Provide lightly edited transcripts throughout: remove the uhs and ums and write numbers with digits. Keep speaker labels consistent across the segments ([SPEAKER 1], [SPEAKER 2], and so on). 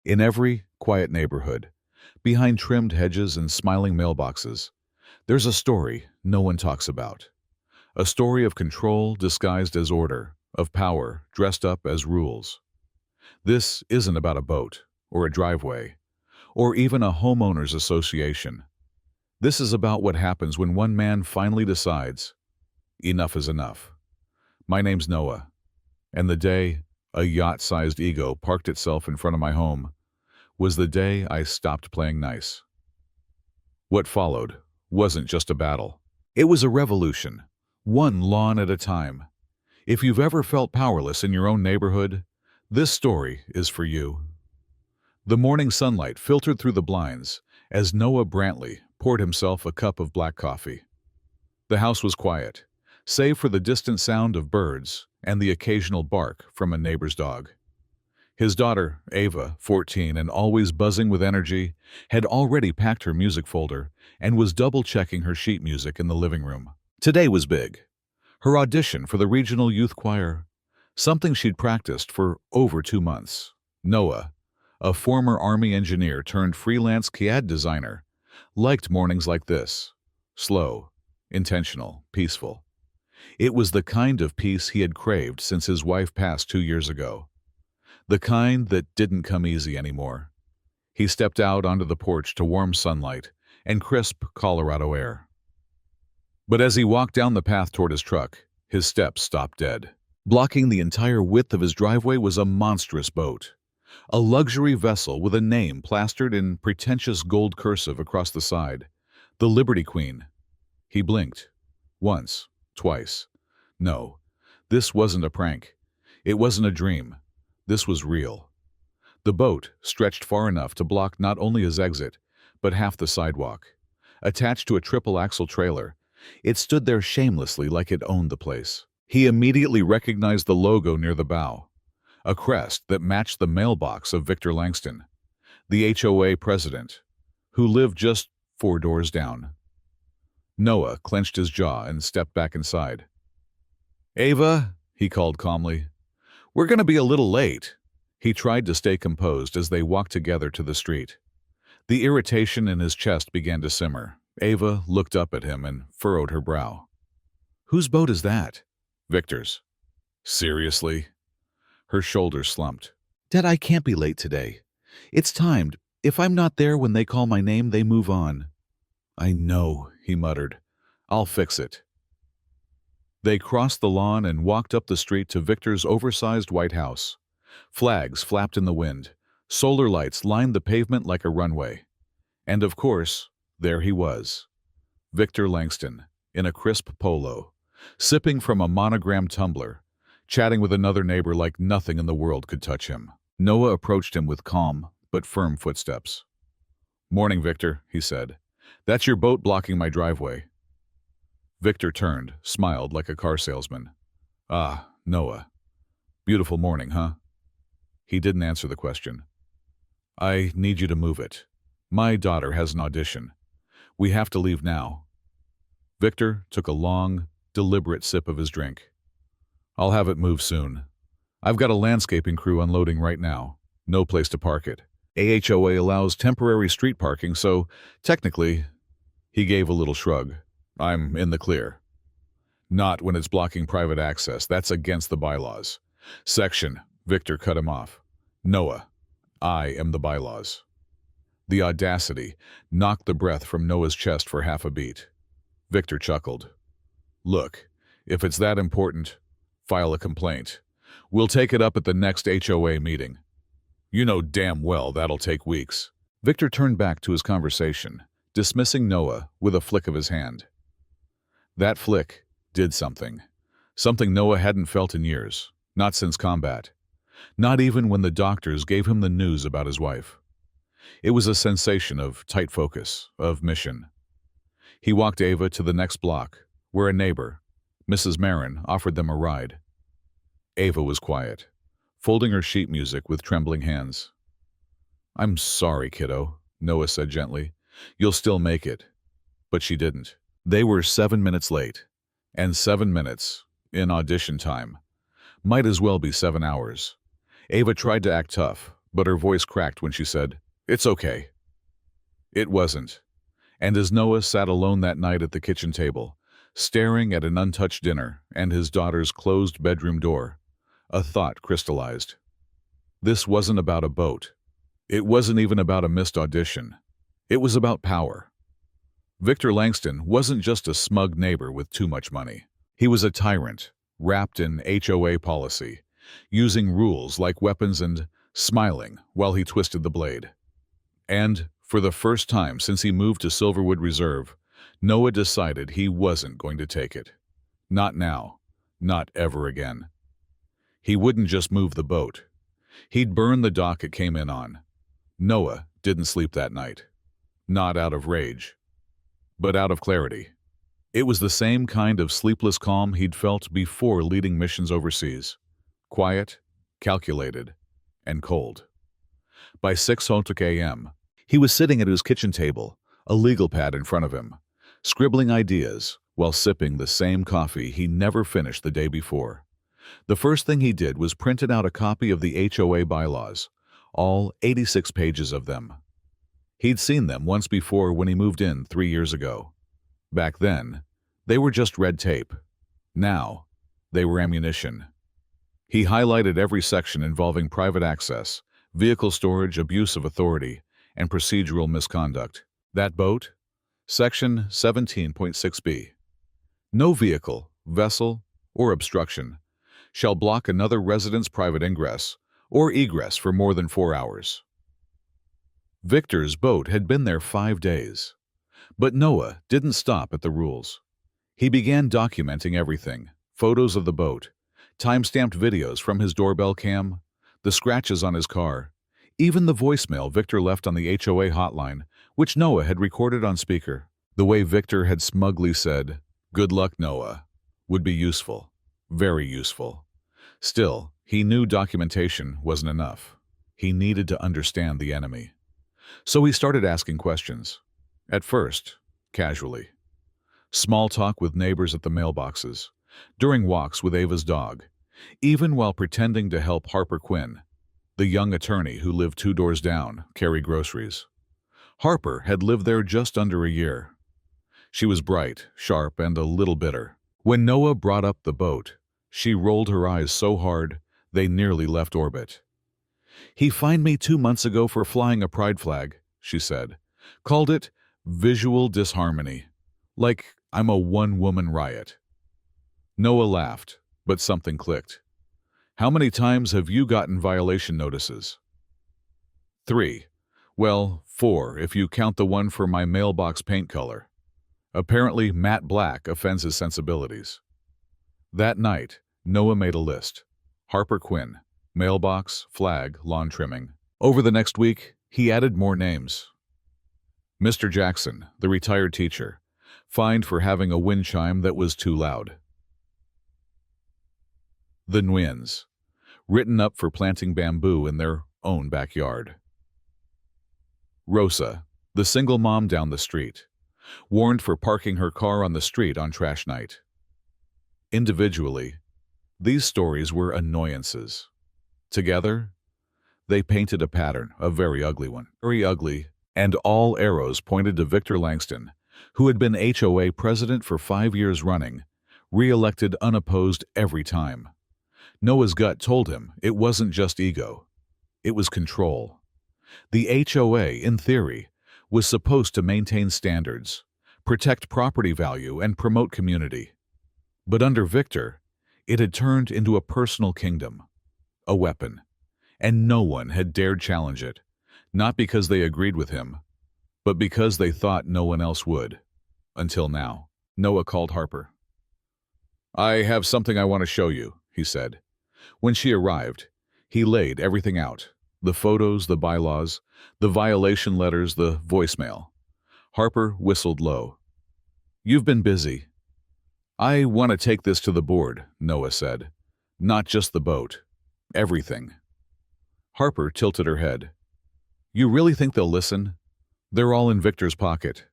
[SPEAKER 1] In every quiet neighborhood, behind trimmed hedges and smiling mailboxes, there's a story no one talks about. A story of control disguised as order, of power dressed up as rules. This isn't about a boat, or a driveway, or even a homeowners association. This is about what happens when one man finally decides, enough is enough. My name's Noah, and the day a yacht-sized ego parked itself in front of my home was the day I stopped playing nice. What followed wasn't just a battle. It was a revolution, one lawn at a time. If you've ever felt powerless in your own neighborhood, this story is for you. The morning sunlight filtered through the blinds as Noah Brantley poured himself a cup of black coffee. The house was quiet, save for the distant sound of birds and the occasional bark from a neighbor's dog. His daughter, Ava, 14 and always buzzing with energy, had already packed her music folder and was double-checking her sheet music in the living room. Today was big. Her audition for the regional youth choir, something she'd practiced for over 2 months. Noah, a former Army engineer turned freelance CAD designer, liked mornings like this. Slow, intentional, peaceful. It was the kind of peace he had craved since his wife passed 2 years ago. The kind that didn't come easy anymore. He stepped out onto the porch to warm sunlight and crisp Colorado air. But as he walked down the path toward his truck, his steps stopped dead. Blocking the entire width of his driveway was a monstrous boat. A luxury vessel with a name plastered in pretentious gold cursive across the side. The Liberty Queen. He blinked. Once. Twice. No, this wasn't a prank. It wasn't a dream. This was real. The boat stretched far enough to block not only his exit, but half the sidewalk. Attached to a triple-axle trailer, it stood there shamelessly like it owned the place. He immediately recognized the logo near the bow, a crest that matched the mailbox of Victor Langston, the HOA president, who lived just 4 doors down. Noah clenched his jaw and stepped back inside. "Ava," he called calmly, "we're going to be a little late." He tried to stay composed as they walked together to the street. The irritation in his chest began to simmer. Ava looked up at him and furrowed her brow. "Whose boat is that?" "Victor's." "Seriously?" Her shoulders slumped. "Dad, I can't be late today. It's timed. If I'm not there when they call my name, they move on." "I know," he muttered. "I'll fix it." They crossed the lawn and walked up the street to Victor's oversized white house. Flags flapped in the wind. Solar lights lined the pavement like a runway. And of course, there he was. Victor Langston, in a crisp polo, sipping from a monogrammed tumbler, chatting with another neighbor like nothing in the world could touch him. Noah approached him with calm but firm footsteps. "Morning, Victor," he said. "That's your boat blocking my driveway." Victor turned, smiled like a car salesman. "Ah, Noah. Beautiful morning, huh?" He didn't answer the question. "I need you to move it. My daughter has an audition. We have to leave now." Victor took a long, deliberate sip of his drink. "I'll have it moved soon. I've got a landscaping crew unloading right now. No place to park it. AHOA allows temporary street parking, so technically," he gave a little shrug, "I'm in the clear." "Not when it's blocking private access. That's against the bylaws." "Section," Victor cut him off. "Noah, I am the bylaws." The audacity knocked the breath from Noah's chest for half a beat. Victor chuckled. "Look, if it's that important, file a complaint. We'll take it up at the next HOA meeting. You know damn well that'll take weeks." Victor turned back to his conversation, dismissing Noah with a flick of his hand. That flick did something. Something Noah hadn't felt in years, not since combat. Not even when the doctors gave him the news about his wife. It was a sensation of tight focus, of mission. He walked Ava to the next block, where a neighbor, Mrs. Marin, offered them a ride. Ava was quiet, folding her sheet music with trembling hands. "I'm sorry, kiddo," Noah said gently. "You'll still make it." But she didn't. They were 7 minutes late, and 7 minutes, in audition time, might as well be 7 hours. Ava tried to act tough, but her voice cracked when she said, "It's okay." It wasn't. And as Noah sat alone that night at the kitchen table, staring at an untouched dinner and his daughter's closed bedroom door, a thought crystallized. This wasn't about a boat. It wasn't even about a missed audition. It was about power. Victor Langston wasn't just a smug neighbor with too much money. He was a tyrant, wrapped in HOA policy, using rules like weapons and smiling while he twisted the blade. And, for the first time since he moved to Silverwood Reserve, Noah decided he wasn't going to take it. Not now. Not ever again. He wouldn't just move the boat. He'd burn the dock it came in on. Noah didn't sleep that night. Not out of rage, but out of clarity. It was the same kind of sleepless calm he'd felt before leading missions overseas. Quiet, calculated, and cold. By 6:00 a.m., he was sitting at his kitchen table, a legal pad in front of him, scribbling ideas while sipping the same coffee he never finished the day before. The first thing he did was printed out a copy of the HOA bylaws, all 86 pages of them. He'd seen them once before when he moved in 3 years ago. Back then, they were just red tape. Now, they were ammunition. He highlighted every section involving private access, vehicle storage, abuse of authority, and procedural misconduct. That boat? Section 17.6b. No vehicle, vessel, or obstruction shall block another resident's private ingress or egress for more than 4 hours. Victor's boat had been there 5 days. But Noah didn't stop at the rules. He began documenting everything: photos of the boat, time-stamped videos from his doorbell cam, the scratches on his car, even the voicemail Victor left on the HOA hotline, which Noah had recorded on speaker. The way Victor had smugly said, "Good luck, Noah," would be useful, very useful. Still, he knew documentation wasn't enough. He needed to understand the enemy. So he started asking questions. At first, casually. Small talk with neighbors at the mailboxes, during walks with Ava's dog, even while pretending to help Harper Quinn, the young attorney who lived 2 doors down, carry groceries. Harper had lived there just under a year. She was bright, sharp, and a little bitter. When Noah brought up the boat, she rolled her eyes so hard they nearly left orbit. "He fined me 2 months ago for flying a pride flag," she said. "Called it visual disharmony. Like I'm a one-woman riot." Noah laughed, but something clicked. "How many times have you gotten violation notices?" 3. Well, 4 if you count the one for my mailbox paint color. Apparently, matte black offends his sensibilities. That night, Noah made a list. Harper Quinn, mailbox, flag, lawn trimming. Over the next week, he added more names. Mr. Jackson, the retired teacher, fined for having a wind chime that was too loud. The Nguyen's, written up for planting bamboo in their own backyard. Rosa, the single mom down the street, warned for parking her car on the street on trash night. Individually, these stories were annoyances. Together, they painted a pattern, a very ugly one. Very ugly, and all arrows pointed to Victor Langston, who had been HOA president for 5 years running, re-elected unopposed every time. Noah's gut told him it wasn't just ego. It was control. The HOA, in theory, was supposed to maintain standards, protect property value, and promote community. But under Victor, it had turned into a personal kingdom, a weapon, and no one had dared challenge it, not because they agreed with him, but because they thought no one else would. Until now. Noah called Harper. "I have something I want to show you," he said. When she arrived, he laid everything out: the photos, the bylaws, the violation letters, the voicemail. Harper whistled low. "You've been busy." "I want to take this to the board," Noah said. "Not just the boat. Everything." Harper tilted her head. "You really think they'll listen? They're all in Victor's pocket."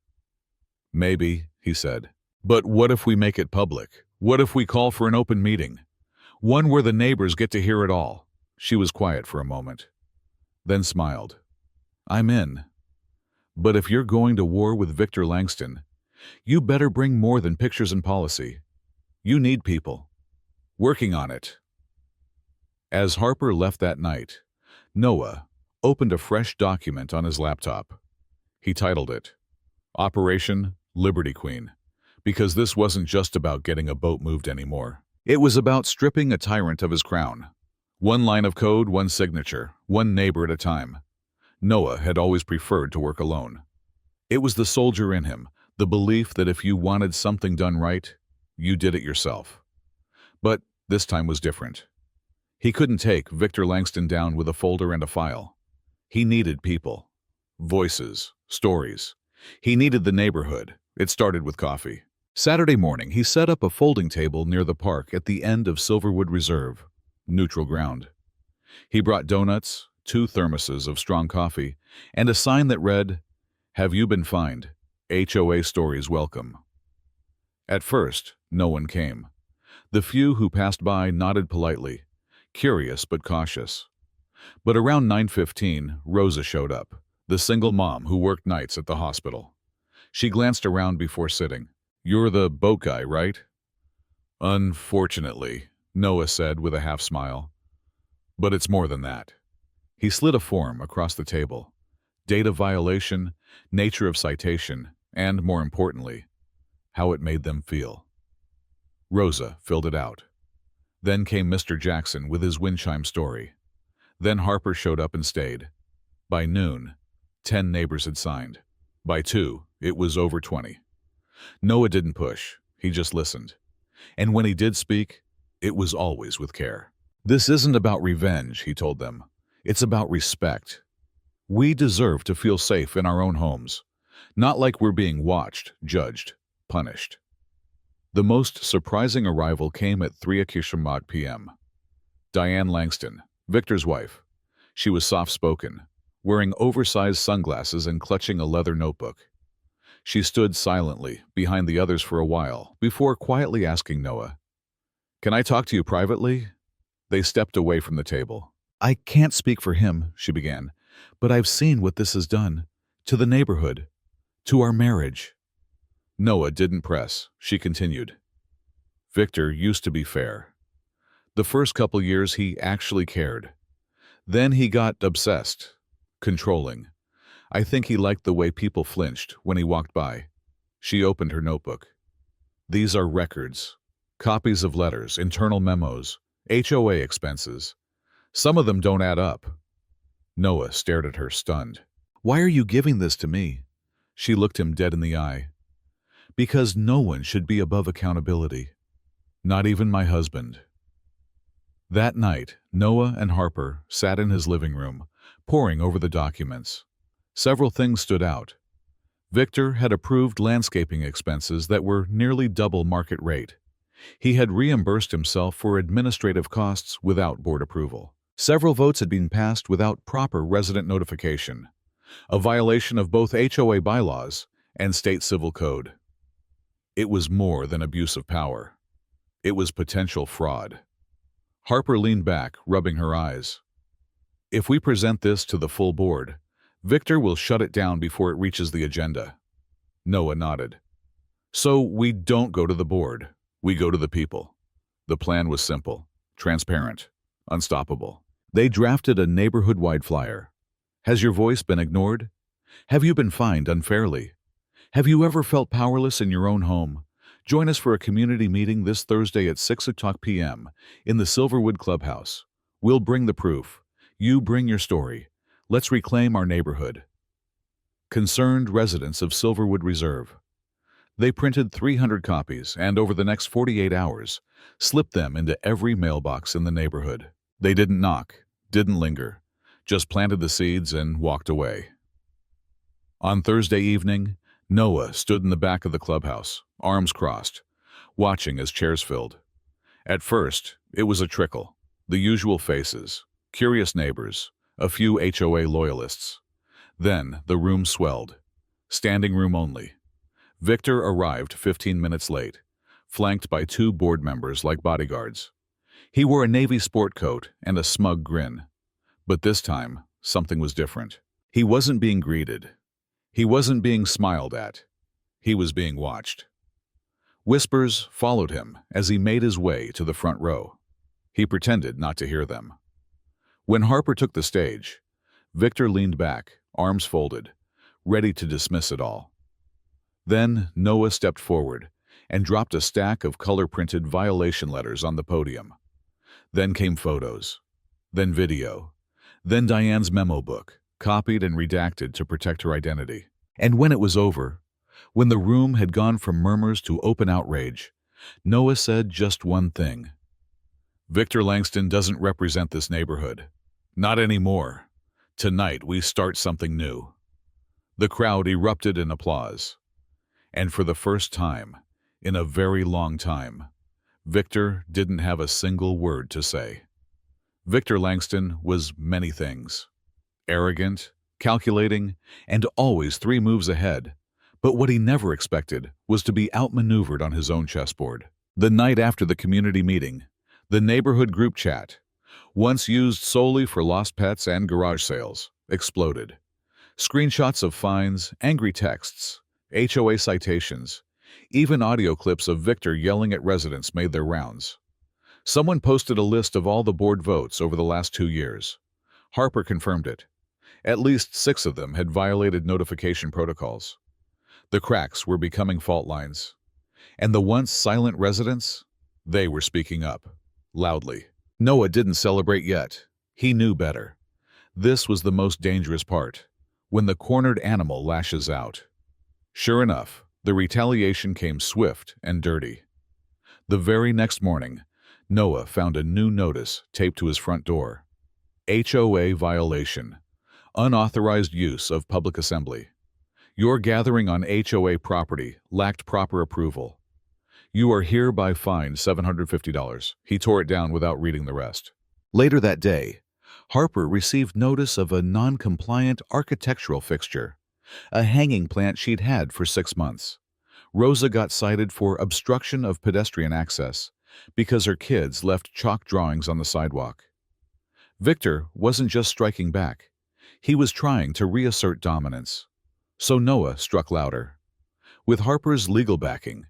[SPEAKER 1] "Maybe," he said. "But what if we make it public? What if we call for an open meeting? One where the neighbors get to hear it all?" She was quiet for a moment. then smiled. I'm in. But if you're going to war with Victor Langston, you better bring more than pictures and policy. You need people. Working on it. As Harper left that night, Noah opened a fresh document on his laptop. He titled it, Operation Liberty Queen, because this wasn't just about getting a boat moved anymore. It was about stripping a tyrant of his crown. One line of code, one signature, one neighbor at a time. Noah had always preferred to work alone. It was the soldier in him, the belief that if you wanted something done right, you did it yourself. But this time was different. He couldn't take Victor Langston down with a folder and a file. He needed people. Voices. Stories. He needed the neighborhood. It started with coffee. Saturday morning, he set up a folding table near the park at the end of Silverwood Reserve, neutral ground. He brought donuts, 2 thermoses of strong coffee, and a sign that read, Have you been fined? HOA stories welcome. At first, no one came. The few who passed by nodded politely, curious but cautious. But around 9:15, Rosa showed up, the single mom who worked nights at the hospital. She glanced around before sitting. You're the boat guy, right? Unfortunately, Noah said with a half smile. But it's more than that. He slid a form across the table. Data violation, nature of citation, and, more importantly, how it made them feel. Rosa filled it out. Then came Mr. Jackson with his wind chime story. Then Harper showed up and stayed. By noon, 10 neighbors had signed. By 2, it was over 20. Noah didn't push, he just listened. And when he did speak, it was always with care. This isn't about revenge, he told them. It's about respect. We deserve to feel safe in our own homes, not like we're being watched, judged, punished. The most surprising arrival came at 3:00 p.m. Diane Langston, Victor's wife. She was soft-spoken, wearing oversized sunglasses and clutching a leather notebook. She stood silently behind the others for a while before quietly asking Noah, Can I talk to you privately? They stepped away from the table. I can't speak for him, she began, but I've seen what this has done. To the neighborhood. To our marriage. Noah didn't press. She continued. Victor used to be fair. The first couple years he actually cared. Then he got obsessed. Controlling. I think he liked the way people flinched when he walked by. She opened her notebook. These are records. Copies of letters, internal memos, HOA expenses. Some of them don't add up. Noah stared at her, stunned. Why are you giving this to me? She looked him dead in the eye. Because no one should be above accountability. Not even my husband. That night, Noah and Harper sat in his living room, poring over the documents. Several things stood out. Victor had approved landscaping expenses that were nearly double market rate. He had reimbursed himself for administrative costs without board approval. Several votes had been passed without proper resident notification, a violation of both HOA bylaws and state civil code. It was more than abuse of power. It was potential fraud. Harper leaned back, rubbing her eyes. If we present this to the full board, Victor will shut it down before it reaches the agenda. Noah nodded. So we don't go to the board. We go to the people. The plan was simple, transparent, unstoppable. They drafted a neighborhood-wide flyer. Has your voice been ignored? Have you been fined unfairly? Have you ever felt powerless in your own home? Join us for a community meeting this Thursday at 6:00 p.m. in the Silverwood Clubhouse. We'll bring the proof. You bring your story. Let's reclaim our neighborhood. Concerned residents of Silverwood Reserve. They printed 300 copies and, over the next 48 hours, slipped them into every mailbox in the neighborhood. They didn't knock, didn't linger, just planted the seeds and walked away. On Thursday evening, Noah stood in the back of the clubhouse, arms crossed, watching as chairs filled. At first, it was a trickle, the usual faces, curious neighbors, a few HOA loyalists. Then the room swelled, standing room only. Victor arrived 15 minutes late, flanked by 2 board members like bodyguards. He wore a navy sport coat and a smug grin. But this time, something was different. He wasn't being greeted. He wasn't being smiled at. He was being watched. Whispers followed him as he made his way to the front row. He pretended not to hear them. When Harper took the stage, Victor leaned back, arms folded, ready to dismiss it all. Then Noah stepped forward and dropped a stack of color-printed violation letters on the podium. Then came photos, then video, then Diane's memo book, copied and redacted to protect her identity. And when it was over, when the room had gone from murmurs to open outrage, Noah said just one thing. Victor Langston doesn't represent this neighborhood. Not anymore. Tonight we start something new. The crowd erupted in applause. And for the first time, in a very long time, Victor didn't have a single word to say. Victor Langston was many things. Arrogant, calculating, and always 3 moves ahead. But what he never expected was to be outmaneuvered on his own chessboard. The night after the community meeting, the neighborhood group chat, once used solely for lost pets and garage sales, exploded. Screenshots of fines, angry texts, HOA citations, even audio clips of Victor yelling at residents made their rounds. Someone posted a list of all the board votes over the last 2 years. Harper confirmed it. At least 6 of them had violated notification protocols. The cracks were becoming fault lines. And the once silent residents? They were speaking up, loudly. Noah didn't celebrate yet. He knew better. This was the most dangerous part, when the cornered animal lashes out. Sure enough, the retaliation came swift and dirty. The very next morning, Noah found a new notice taped to his front door. HOA violation. Unauthorized use of public assembly. Your gathering on HOA property lacked proper approval. You are hereby fined $750. He tore it down without reading the rest. Later that day, Harper received notice of a non-compliant architectural fixture, a hanging plant she'd had for 6 months. Rosa got cited for obstruction of pedestrian access because her kids left chalk drawings on the sidewalk. Victor wasn't just striking back. He was trying to reassert dominance. So Noah struck louder. With Harper's legal backing,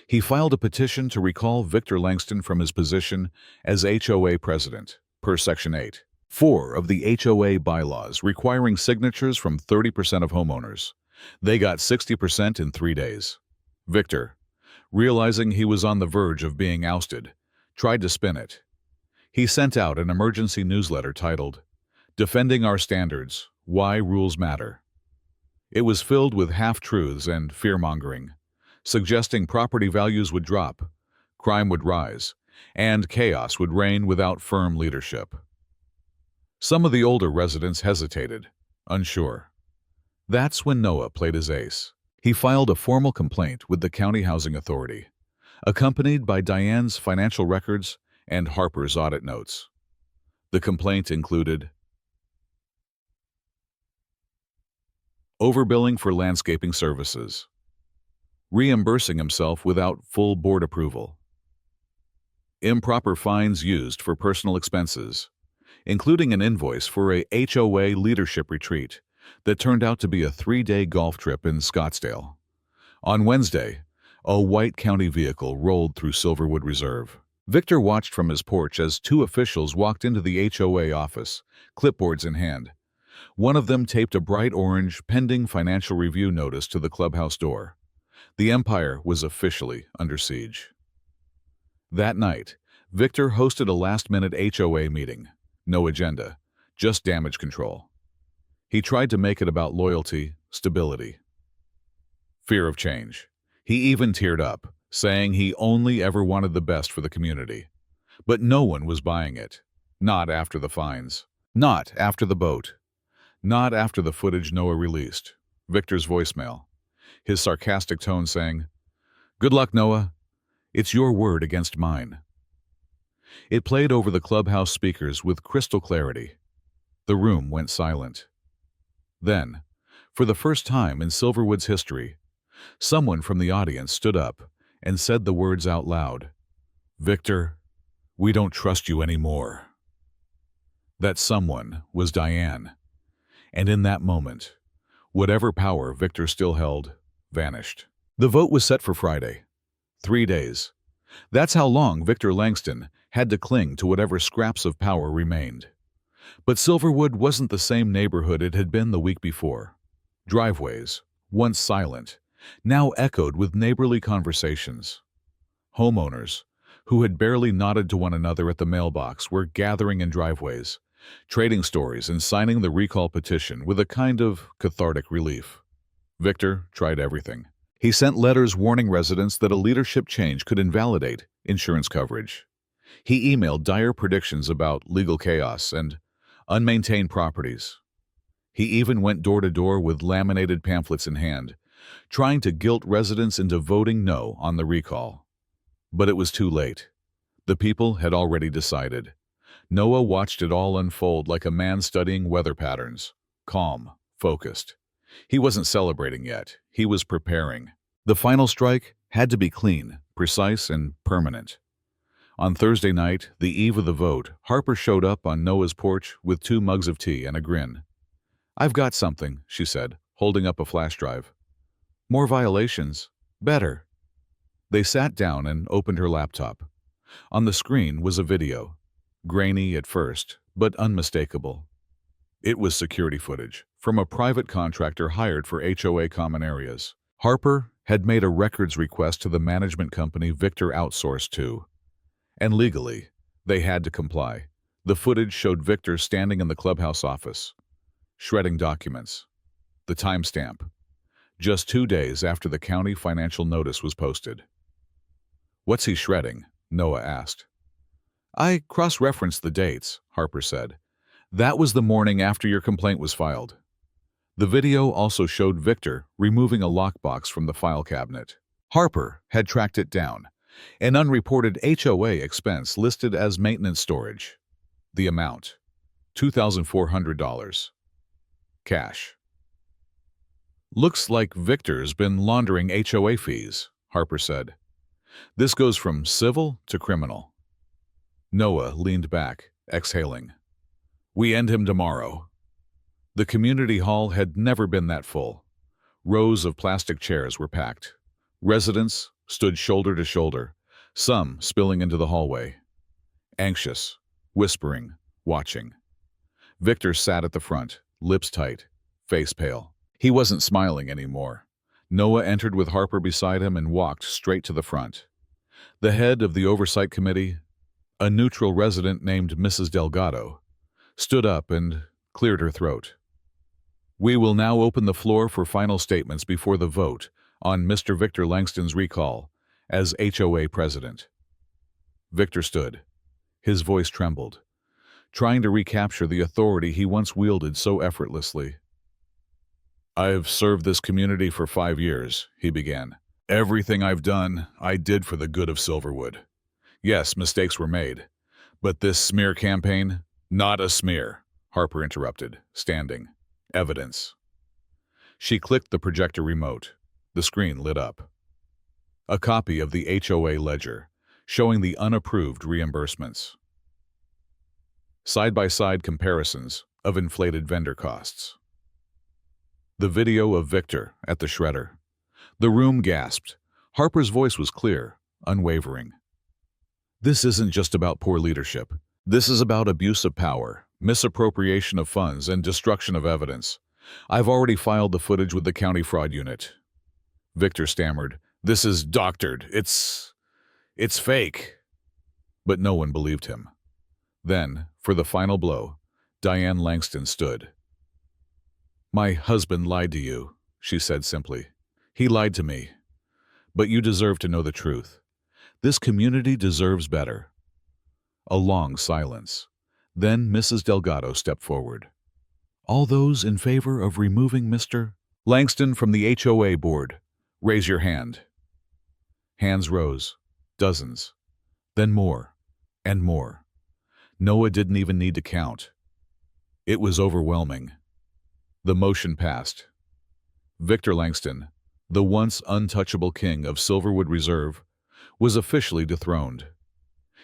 [SPEAKER 1] he filed a petition to recall Victor Langston from his position as HOA president, per Section 8. 4 of the HOA bylaws requiring signatures from 30% of homeowners. They got 60% in 3 days. Victor, realizing he was on the verge of being ousted, tried to spin it. He sent out an emergency newsletter titled, "Defending Our Standards, Why Rules Matter." It was filled with half-truths and fear-mongering, suggesting property values would drop, crime would rise, and chaos would reign without firm leadership. Some of the older residents hesitated, unsure. That's when Noah played his ace. He filed a formal complaint with the County Housing Authority, accompanied by Diane's financial records and Harper's audit notes. The complaint included overbilling for landscaping services, reimbursing himself without full board approval, improper fines used for personal expenses, including an invoice for a HOA leadership retreat that turned out to be a 3-day golf trip in Scottsdale. On Wednesday, a white county vehicle rolled through Silverwood Reserve. Victor watched from his porch as 2 officials walked into the HOA office, clipboards in hand. One of them taped a bright orange pending financial review notice to the clubhouse door. The empire was officially under siege. That night, Victor hosted a last-minute HOA meeting. No agenda, just damage control. He tried to make it about loyalty, stability, fear of change. He even teared up, saying he only ever wanted the best for the community. But no one was buying it. Not after the fines. Not after the boat. Not after the footage Noah released. Victor's voicemail. His sarcastic tone saying, "Good luck, Noah. It's your word against mine." It played over the clubhouse speakers with crystal clarity. The room went silent. Then, for the first time in Silverwood's history, someone from the audience stood up and said the words out loud. "Victor, we don't trust you anymore." That someone was Diane. And in that moment, whatever power Victor still held vanished. The vote was set for Friday. 3 days. That's how long Victor Langston had to cling to whatever scraps of power remained. But Silverwood wasn't the same neighborhood it had been the week before. Driveways, once silent, now echoed with neighborly conversations. Homeowners, who had barely nodded to one another at the mailbox, were gathering in driveways, trading stories and signing the recall petition with a kind of cathartic relief. Victor tried everything. He sent letters warning residents that a leadership change could invalidate insurance coverage. He emailed dire predictions about legal chaos and unmaintained properties. He even went door to door with laminated pamphlets in hand, trying to guilt residents into voting no on the recall. But it was too late. The people had already decided. Noah watched it all unfold like a man studying weather patterns, calm, focused. He wasn't celebrating yet. He was preparing. The final strike had to be clean, precise, and permanent. On Thursday night, the eve of the vote, Harper showed up on Noah's porch with 2 mugs of tea and a grin. "I've got something," she said, holding up a flash drive. "More violations. Better." They sat down and opened her laptop. On the screen was a video, grainy at first, but unmistakable. It was security footage from a private contractor hired for HOA common areas. Harper had made a records request to the management company Victor outsourced to, and legally, they had to comply. The footage showed Victor standing in the clubhouse office, shredding documents. The timestamp, just 2 days after the county financial notice was posted. "What's he shredding?" Noah asked. "I cross-referenced the dates," Harper said. "That was the morning after your complaint was filed." The video also showed Victor removing a lockbox from the file cabinet. Harper had tracked it down, an unreported HOA expense listed as maintenance storage. The amount, $2,400. Cash. "Looks like Victor's been laundering HOA fees," Harper said. "This goes from civil to criminal." Noah leaned back, exhaling. "We end him tomorrow." The community hall had never been that full. Rows of plastic chairs were packed. Residents stood shoulder to shoulder, some spilling into the hallway. Anxious, whispering, watching. Victor sat at the front, lips tight, face pale. He wasn't smiling anymore. Noah entered with Harper beside him and walked straight to the front. The head of the oversight committee, a neutral resident named Mrs. Delgado, stood up and cleared her throat. "We will now open the floor for final statements before the vote on Mr. Victor Langston's recall as HOA president." Victor stood. His voice trembled, trying to recapture the authority he once wielded so effortlessly. "I've served this community for 5 years," he began. "Everything I've done, I did for the good of Silverwood. Yes, mistakes were made. But this smear campaign, not a smear," Harper interrupted, standing. "Evidence." She clicked the projector remote. The screen lit up. A copy of the HOA ledger, showing the unapproved reimbursements. Side-by-side comparisons of inflated vendor costs. The video of Victor at the shredder. The room gasped. Harper's voice was clear, unwavering. "This isn't just about poor leadership. This is about abuse of power, misappropriation of funds, and destruction of evidence. I've already filed the footage with the county fraud unit." Victor stammered, "This is doctored. It's fake." But no one believed him. Then, for the final blow, Diane Langston stood. "My husband lied to you," she said simply. "He lied to me. But you deserve to know the truth. This community deserves better." A long silence. Then Mrs. Delgado stepped forward. "All those in favor of removing Mr. Langston from the HOA board, raise your hand." Hands rose, dozens, then more and more. Noah didn't even need to count. It was overwhelming. The motion passed. Victor Langston, the once untouchable king of Silverwood Reserve, was officially dethroned.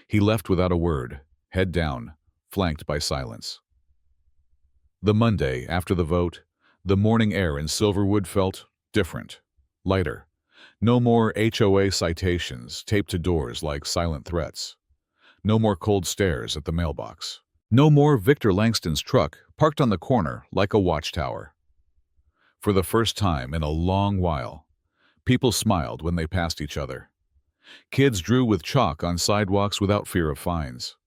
[SPEAKER 1] He left without a word, head down, flanked by silence. The Monday after the vote, the morning air in Silverwood felt different, lighter. No more HOA citations taped to doors like silent threats. No more cold stares at the mailbox. No more Victor Langston's truck parked on the corner like a watchtower. For the first time in a long while, people smiled when they passed each other. Kids drew with chalk on sidewalks without fear of fines.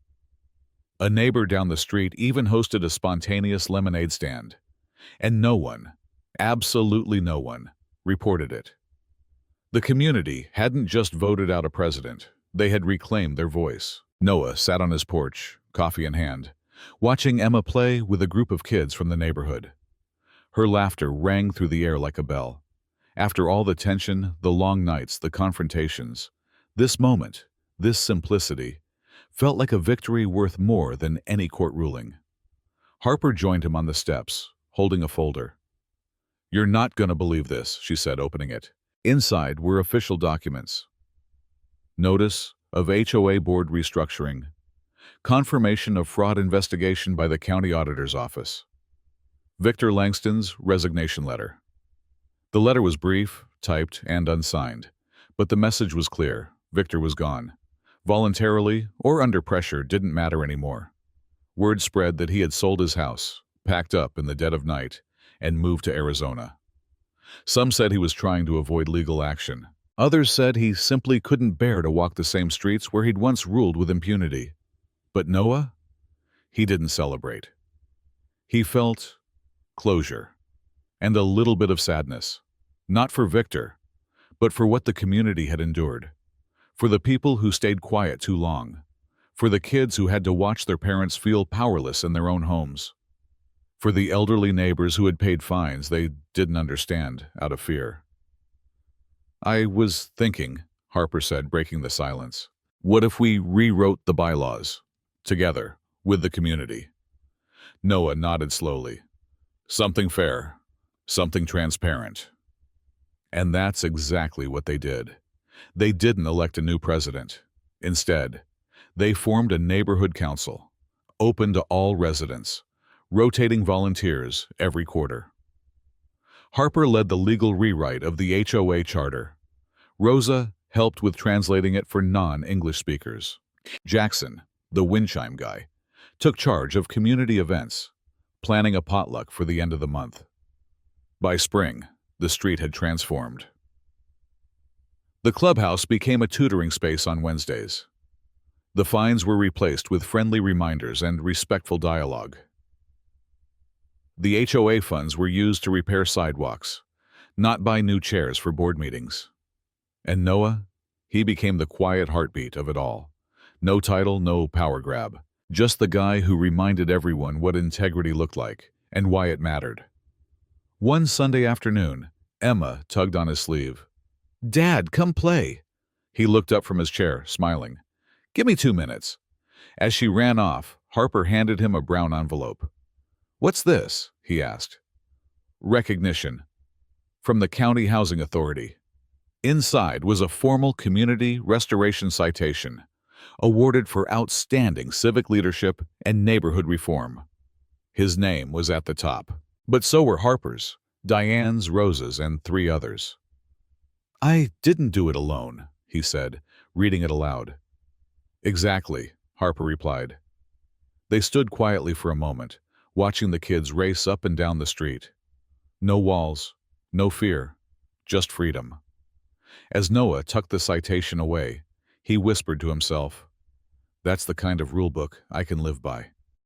[SPEAKER 1] A neighbor down the street even hosted a spontaneous lemonade stand. And no one, absolutely no one, reported it. The community hadn't just voted out a president, they had reclaimed their voice. Noah sat on his porch, coffee in hand, watching Emma play with a group of kids from the neighborhood. Her laughter rang through the air like a bell. After all the tension, the long nights, the confrontations, this moment, this simplicity, felt like a victory worth more than any court ruling. Harper joined him on the steps, holding a folder. "You're not going to believe this," she said, opening it. Inside were official documents. Notice of HOA board restructuring. Confirmation of fraud investigation by the county auditor's office. Victor Langston's resignation letter. The letter was brief, typed, and unsigned, but the message was clear. Victor was gone. Voluntarily or under pressure didn't matter anymore. Word spread that he had sold his house, packed up in the dead of night, and moved to Arizona. Some said he was trying to avoid legal action. Others said he simply couldn't bear to walk the same streets where he'd once ruled with impunity. But Noah? He didn't celebrate. He felt closure and a little bit of sadness, not for Victor, but for what the community had endured, for the people who stayed quiet too long, for the kids who had to watch their parents feel powerless in their own homes, for the elderly neighbors who had paid fines they didn't understand out of fear. "I was thinking," Harper said, breaking the silence, "what if we rewrote the bylaws, together, with the community?" Noah nodded slowly. "Something fair, something transparent." And that's exactly what they did. They didn't elect a new president. Instead, they formed a neighborhood council, open to all residents, rotating volunteers every quarter. Harper led the legal rewrite of the HOA charter. Rosa helped with translating it for non-English speakers. Jackson, the wind chime guy, took charge of community events, planning a potluck for the end of the month. By spring, the street had transformed. The clubhouse became a tutoring space on Wednesdays. The fines were replaced with friendly reminders and respectful dialogue. The HOA funds were used to repair sidewalks, not buy new chairs for board meetings. And Noah, he became the quiet heartbeat of it all. No title, no power grab. Just the guy who reminded everyone what integrity looked like and why it mattered. One Sunday afternoon, Emma tugged on his sleeve. "Dad, come play." He looked up from his chair, smiling. "Give me 2 minutes." As she ran off, Harper handed him a brown envelope. "What's this?" he asked. "Recognition. From the County Housing Authority." Inside was a formal community restoration citation, awarded for outstanding civic leadership and neighborhood reform. His name was at the top, but so were Harper's, Diane's, Rose's, and 3 others. "I didn't do it alone," he said, reading it aloud. "Exactly," Harper replied. They stood quietly for a moment, watching the kids race up and down the street. No walls, no fear, just freedom. As Noah tucked the citation away, he whispered to himself, "That's the kind of rule book I can live by."